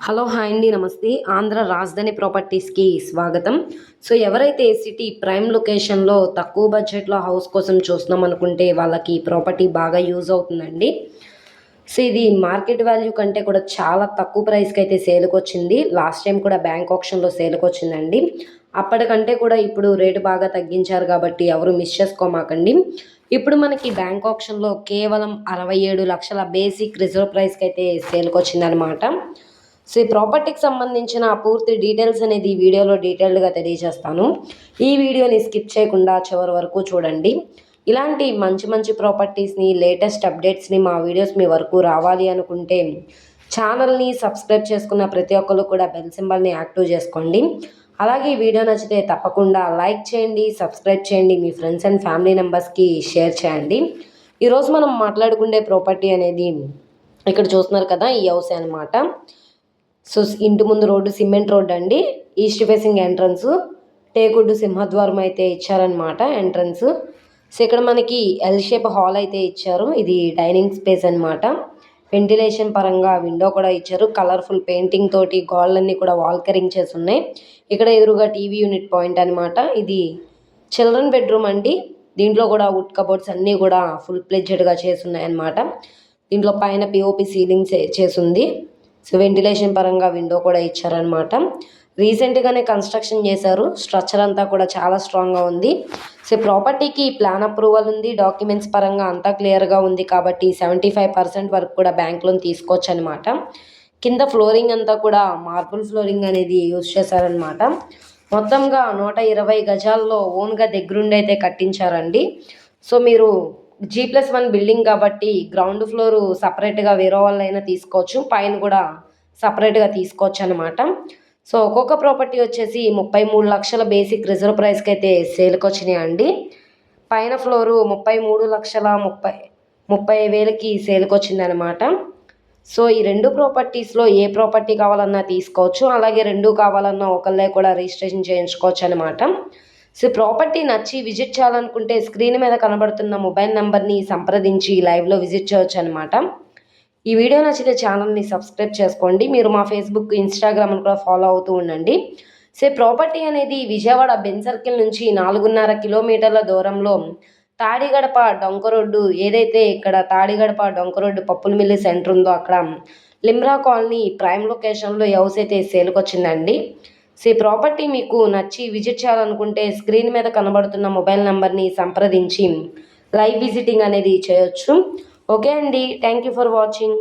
Hello hi అండి నమస్తే. ఆంధ్ర రాజధాని ప్రాపర్టీస్కి స్వాగతం. సో ఎవరైతే సిటీ ప్రైమ్ లొకేషన్లో తక్కువ బడ్జెట్లో హౌస్ కోసం చూస్తున్నాం అనుకుంటే వాళ్ళకి ప్రాపర్టీ బాగా యూజ్ అవుతుందండి. సో ఇది మార్కెట్ వాల్యూ కంటే కూడా చాలా తక్కువ ప్రైస్కి అయితే సేల్కి వచ్చింది. లాస్ట్ టైం కూడా బ్యాంక్ ఆప్షన్లో సేల్కి వచ్చిందండి. అప్పటికంటే కూడా ఇప్పుడు రేటు బాగా తగ్గించారు కాబట్టి ఎవరు మిస్ చేసుకోమాకండి. ఇప్పుడు మనకి బ్యాంక్ ఆప్షన్లో కేవలం 67 లక్షల బేసిక్ రిజర్వ్ ప్రైస్కి అయితే సేల్కి వచ్చిందనమాట. సో ఈ ప్రాపర్టీకి సంబంధించిన పూర్తి డీటెయిల్స్ అనేది ఈ వీడియోలో డీటెయిల్డ్గా తెలియజేస్తాను. ఈ వీడియోని స్కిప్ చేయకుండా చివరి వరకు చూడండి. ఇలాంటి మంచి మంచి ప్రాపర్టీస్ని లేటెస్ట్ అప్డేట్స్ని మా వీడియోస్ మీ వరకు రావాలి అనుకుంటే ఛానల్ని సబ్స్క్రైబ్ చేసుకున్న ప్రతి ఒక్కరు కూడా బెల్ సింబల్ని యాక్టివ్ చేసుకోండి. అలాగే ఈ వీడియో నచ్చితే తప్పకుండా లైక్ చేయండి, సబ్స్క్రైబ్ చేయండి, మీ ఫ్రెండ్స్ అండ్ ఫ్యామిలీ మెంబర్స్కి షేర్ చేయండి. ఈరోజు మనం మాట్లాడుకునే ప్రాపర్టీ అనేది ఇక్కడ చూస్తున్నారు కదా, ఈ హౌస్ అనమాట. సో ఇంటి ముందు రోడ్డు సిమెంట్ రోడ్ అండి. ఈస్ట్ ఫేసింగ్ ఎంట్రన్స్, టేకుడ్డు సింహద్వారం అయితే ఇచ్చారనమాట ఎంట్రన్స్. సో ఇక్కడ మనకి ఎల్ షేప్ హాల్ అయితే ఇచ్చారు. ఇది డైనింగ్ స్పేస్ అనమాట. వెంటిలేషన్ పరంగా విండో కూడా ఇచ్చారు. కలర్ఫుల్ పెయింటింగ్ తోటి గోడలన్నీ కూడా వాల్కరింగ్ చేసి ఉన్నాయి. ఇక్కడ ఎదురుగా టీవీ యూనిట్ పాయింట్ అనమాట. ఇది చిల్డ్రన్ బెడ్రూమ్ అండి. దీంట్లో కూడా వుడ్ కబోర్డ్స్ అన్నీ కూడా ఫుల్ ప్లెడ్జెడ్గా చేసి ఉన్నాయి అనమాట. దీంట్లో పైన పిఓపి సీలింగ్స్ చేసింది. సో వెంటిలేషన్ పరంగా విండో కూడా ఇచ్చారనమాట. రీసెంట్గానే కన్స్ట్రక్షన్ చేశారు. స్ట్రక్చర్ అంతా కూడా చాలా స్ట్రాంగ్గా ఉంది. సో ప్రాపర్టీకి ప్లాన్ అప్రూవల్ ఉంది. డాక్యుమెంట్స్ పరంగా అంతా క్లియర్గా ఉంది కాబట్టి 75% వరకు కూడా బ్యాంక్ లోన్ తీసుకోవచ్చు అనమాట. కింద ఫ్లోరింగ్ అంతా కూడా మార్బుల్ ఫ్లోరింగ్ అనేది యూజ్ చేశారనమాట. మొత్తంగా 120 గజాల్లో ఓన్గా దగ్గరుండి అయితే కట్టించారండి. సో మీరు G+1 బిల్డింగ్ కాబట్టి గ్రౌండ్ ఫ్లోరు సపరేట్గా వేరే వాళ్ళైనా తీసుకోవచ్చు, పైన కూడా సపరేట్గా తీసుకోవచ్చు అనమాట. సో ఒక్కొక్క ప్రాపర్టీ వచ్చేసి 33 లక్షల బేసిక్ రిజర్వ్ ప్రైస్కి అయితే సేల్కి వచ్చినాయి అండి. పైన ఫ్లోరు 33 లక్షల 30,000కి సేల్కి వచ్చిందనమాట. సో ఈ రెండు ప్రాపర్టీస్లో ఏ ప్రాపర్టీ కావాలన్నా తీసుకోవచ్చు. అలాగే రెండు కావాలన్నా ఒకళ్ళే కూడా రిజిస్ట్రేషన్ చేయించుకోవచ్చు అనమాట. సో ప్రాపర్టీ నచ్చి విజిట్ చేయాలనుకుంటే స్క్రీన్ మీద కనబడుతున్న మొబైల్ నెంబర్ని సంప్రదించి లైవ్లో విజిట్ చేయవచ్చు అనమాట. ఈ వీడియో నచ్చితే ఛానల్ని సబ్స్క్రైబ్ చేసుకోండి. మీరు మా ఫేస్బుక్, ఇన్స్టాగ్రామ్ని కూడా ఫాలో అవుతూ ఉండండి. సో ప్రాపర్టీ అనేది విజయవాడ బెన్ సర్కిల్ నుంచి 4.5 కిలోమీటర్ల దూరంలో తాడిగడప డొంక రోడ్డు, ఏదైతే ఇక్కడ తాడిగడప డొంక రోడ్డు పప్పుల మిల్లి సెంటర్ ఉందో అక్కడ లిమ్రా కాలనీ ప్రైమ్ లొకేషన్లో హౌస్ అయితే సేల్కి వచ్చిందండి. సో ఈ ప్రాపర్టీ మీకు నచ్చి విజిట్ చేయాలనుకుంటే స్క్రీన్ మీద కనబడుతున్న మొబైల్ నెంబర్ని సంప్రదించి లైవ్ విజిటింగ్ అనేది చేయొచ్చు. ఓకే అండి, థ్యాంక్ యూ ఫర్ వాచింగ్.